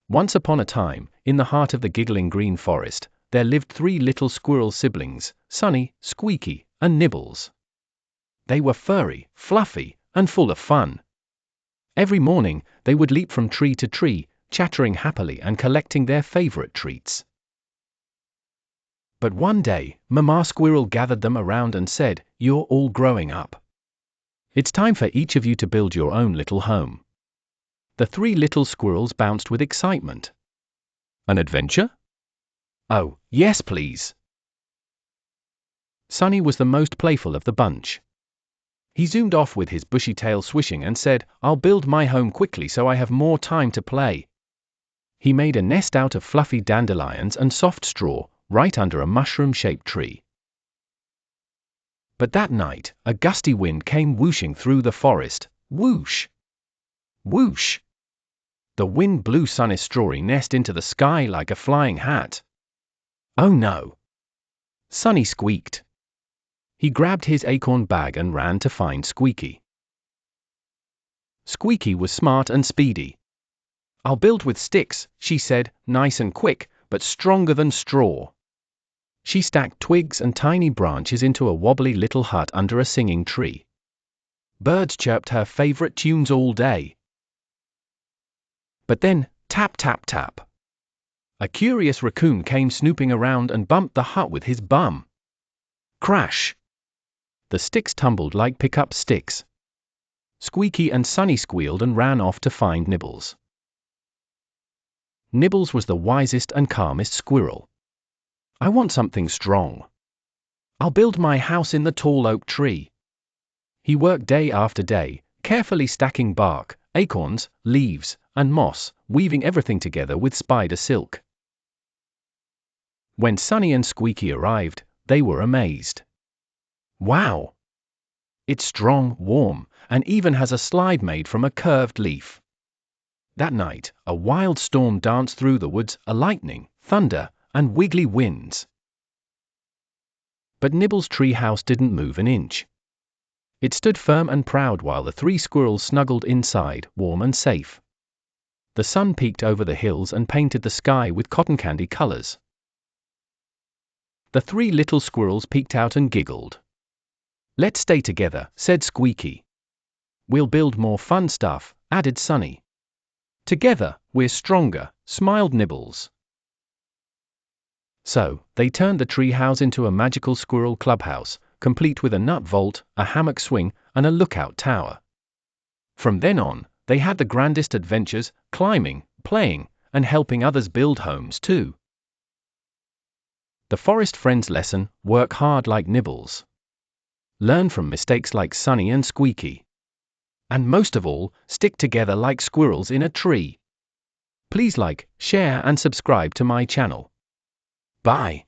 Once upon a time, in the heart of the giggling green forest, there lived 3 little squirrel siblings, Sunny, Squeaky, and Nibbles. They were furry, fluffy, and full of fun. Every morning, they would leap from tree to tree, chattering happily and collecting their favorite treats. But one day, Mama Squirrel gathered them around and said, "You're all growing up. It's time for each of you to build your own little home." The 3 little squirrels bounced with excitement. An adventure? Oh, yes please. Sunny was the most playful of the bunch. He zoomed off with his bushy tail swishing and said, "I'll build my home quickly so I have more time to play." He made a nest out of fluffy dandelions and soft straw, right under a mushroom-shaped tree. But that night, a gusty wind came whooshing through the forest. Whoosh! Whoosh! The wind blew Sunny's strawy nest into the sky like a flying hat. Oh no! Sunny squeaked. He grabbed his acorn bag and ran to find Squeaky. Squeaky was smart and speedy. "I'll build with sticks," she said, "nice and quick, but stronger than straw." She stacked twigs and tiny branches into a wobbly little hut under a singing tree. Birds chirped her favorite tunes all day. But then, tap tap tap. A curious raccoon came snooping around and bumped the hut with his bum. Crash! The sticks tumbled like pickup sticks. Squeaky and Sunny squealed and ran off to find Nibbles. Nibbles was the wisest and calmest squirrel. "I want something strong. I'll build my house in the tall oak tree." He worked day after day, carefully stacking bark, acorns, leaves, and moss, weaving everything together with spider silk. When Sunny and Squeaky arrived, they were amazed. "Wow! It's strong, warm, and even has a slide made from a curved leaf." That night, a wild storm danced through the woods, a lightning, thunder, and wiggly winds. But Nibbles' tree house didn't move an inch. It stood firm and proud while the 3 squirrels snuggled inside, warm and safe. The sun peeked over the hills and painted the sky with cotton candy colors. The 3 little squirrels peeked out and giggled. "Let's stay together," said Squeaky. "We'll build more fun stuff," added Sunny. "Together, we're stronger," smiled Nibbles. So, they turned the tree house into a magical squirrel clubhouse, complete with a nut vault, a hammock swing, and a lookout tower. From then on, they had the grandest adventures, climbing, playing, and helping others build homes too. The Forest Friends lesson: work hard like Nibbles. Learn from mistakes like Sunny and Squeaky. And most of all, stick together like squirrels in a tree. Please like, share and subscribe to my channel. Bye.